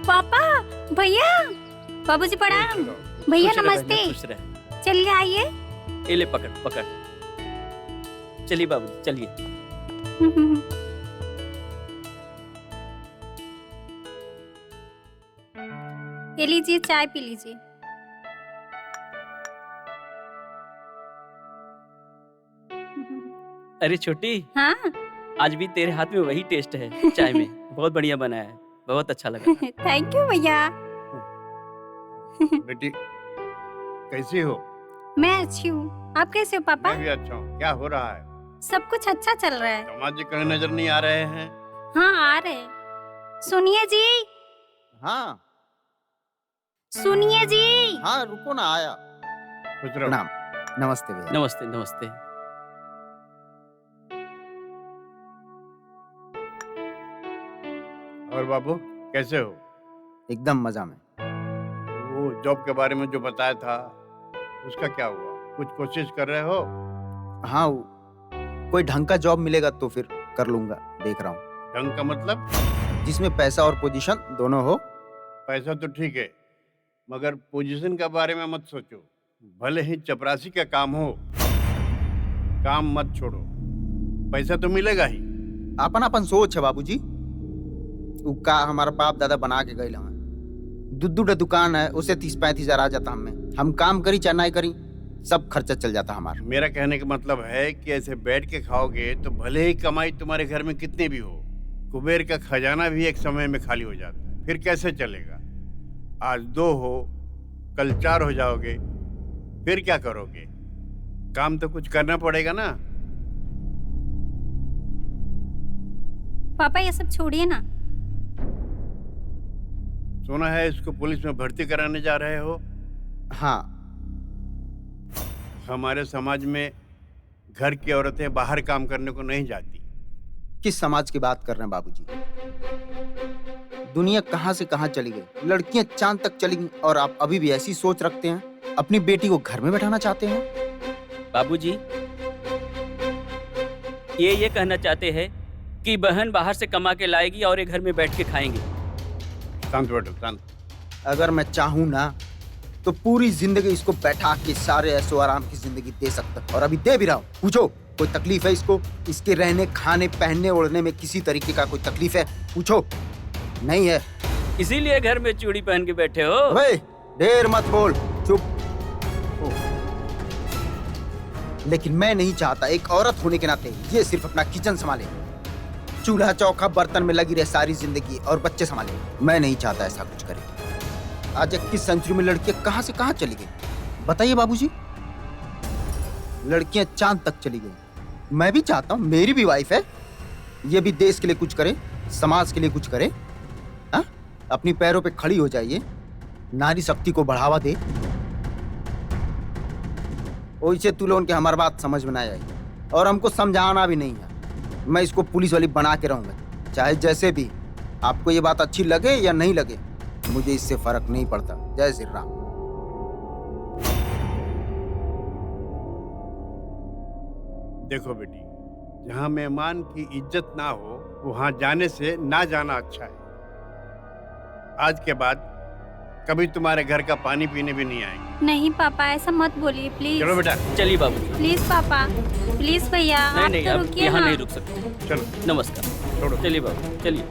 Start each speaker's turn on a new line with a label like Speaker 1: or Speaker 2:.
Speaker 1: पापा, भैया, बाबूजी प्रणाम। भैया नमस्ते। चलिए आइए।
Speaker 2: ये ले पकड़ पकड़। चलिए बाबू चलिए।
Speaker 1: ये लीजिए चाय पी लीजिए।
Speaker 2: अरे छोटी,
Speaker 1: हाँ
Speaker 2: आज भी तेरे हाथ में वही टेस्ट है चाय में। बहुत बढ़िया बना है, बहुत अच्छा लगा।
Speaker 1: थैंक यू भैया।
Speaker 3: बेटी कैसी हो?
Speaker 1: मैं अच्छी हूँ, आप कैसे हो पापा?
Speaker 3: मैं भी अच्छा हूँ। क्या हो रहा है?
Speaker 1: सब कुछ अच्छा चल रहा है।
Speaker 3: समाज जी कहीं नजर नहीं आ रहे हैं?
Speaker 1: हाँ आ रहे हैं। सुनिए जी,
Speaker 4: हाँ
Speaker 1: सुनिए जी।
Speaker 4: हाँ, रुको ना, आया।
Speaker 3: खुश रहो।
Speaker 4: प्रणाम। नमस्ते भैया।
Speaker 2: नमस्ते नमस्ते।
Speaker 3: और बाबू कैसे हो?
Speaker 4: एकदम मजा में।
Speaker 3: वो जॉब के बारे में जो बताया था उसका क्या हुआ? कुछ कोशिश कर रहे हो?
Speaker 4: हाँ, कोई ढंग का जॉब मिलेगा तो फिर कर लूंगा, देख रहा हूँ।
Speaker 3: ढंग का मतलब?
Speaker 4: जिसमें पैसा और पोजीशन दोनों हो।
Speaker 3: पैसा तो ठीक है, मगर पोजीशन के बारे में मत सोचो। भले ही चपरासी का काम हो, काम मत छोड़ो। पैसा तो मिलेगा ही।
Speaker 4: अपन अपन सोच है बाबूजी। उ का हमारा बाप दादा बना के गए हमें। दूध दुकान है, उसे 30-35 हजार आ जाता हमें। हम काम करी चाहे ना करी, सब खर्चा चल जाता हमारा।
Speaker 3: मेरा कहने का मतलब है कि ऐसे बैठ के खाओगे तो भले ही कमाई तुम्हारे घर में कितनी भी हो, कुबेर का खजाना भी एक समय में खाली हो जाता है। फिर कैसे चलेगा? आज 2 हो, कल 4 हो जाओगे, फिर क्या करोगे? काम तो कुछ करना पड़ेगा ना।
Speaker 1: पापा ये सब छोड़िए ना।
Speaker 3: सुना है इसको पुलिस में भर्ती कराने जा रहे हो।
Speaker 4: हाँ,
Speaker 3: हमारे समाज में घर की औरतें बाहर काम करने को नहीं जाती।
Speaker 4: किस समाज की बात कर रहे हैं बाबूजी? दुनिया कहाँ से कहाँ चली गई। लड़कियां चांद तक चली गई और आप अभी भी ऐसी सोच रखते हैं? अपनी बेटी को घर में बैठाना चाहते हैं?
Speaker 2: बाबूजी, ये कहना चाहते हैं कि बहन बाहर से कमा के लाएगी और ये घर में बैठ के खाएंगे।
Speaker 3: शांत बैठो, शांत।
Speaker 4: अगर मैं चाहूँ ना तो पूरी जिंदगी इसको बैठा के सारे ऐसो आराम की जिंदगी दे सकता, और अभी दे भी रहा हूँ। पूछो, कोई तकलीफ है इसको? इसके रहने, खाने, पहनने, ओढ़ने में किसी तरीके का कोई तकलीफ है? पूछो। नहीं है।
Speaker 2: इसीलिए घर में चूड़ी पहन के बैठे हो।
Speaker 4: भाई ढेर मत बोल, चुप। लेकिन मैं नहीं चाहता एक औरत होने के नाते ये सिर्फ अपना किचन संभाले, चूल्हा चौका बर्तन में लगी रहे सारी जिंदगी और बच्चे संभाले। मैं नहीं चाहता ऐसा कुछ करे। आज 21 सेंचुरी में लड़कियां कहां से कहां चली गई बताइए बाबूजी। लड़कियां चांद तक चली गई। मैं भी चाहता हूं मेरी भी वाइफ है, ये भी देश के लिए कुछ करे, समाज के लिए कुछ करे। हा? अपनी पैरों पे खड़ी हो जाइए, नारी शक्ति को बढ़ावा दे। वैसे तू लोगों के हमारी बात समझ में ना आई और हमको समझाना भी नहीं है। मैं इसको पुलिस वाली बना के रहूंगा, चाहे जैसे भी। आपको ये बात अच्छी लगे या नहीं लगे, मुझे इससे फर्क नहीं पड़ता। जय श्री राम।
Speaker 3: देखो बेटी, जहाँ मेहमान की इज्जत ना हो वहां जाने से ना जाना अच्छा है। आज के बाद कभी तुम्हारे घर का पानी पीने भी नहीं आएंगे।
Speaker 1: नहीं पापा, ऐसा मत बोलिए प्लीज।
Speaker 3: चलो बेटा।
Speaker 2: चलिए बाबू।
Speaker 1: प्लीज पापा, प्लीज भैया,
Speaker 2: नहीं
Speaker 1: आप
Speaker 2: नहीं,
Speaker 1: तो
Speaker 2: अब
Speaker 1: रुकिए
Speaker 2: यहाँ
Speaker 1: ना।
Speaker 2: नहीं रुक सकते।
Speaker 3: चलो
Speaker 2: नमस्कार।
Speaker 3: छोड़ो।
Speaker 2: चलिए बाबू चलिए।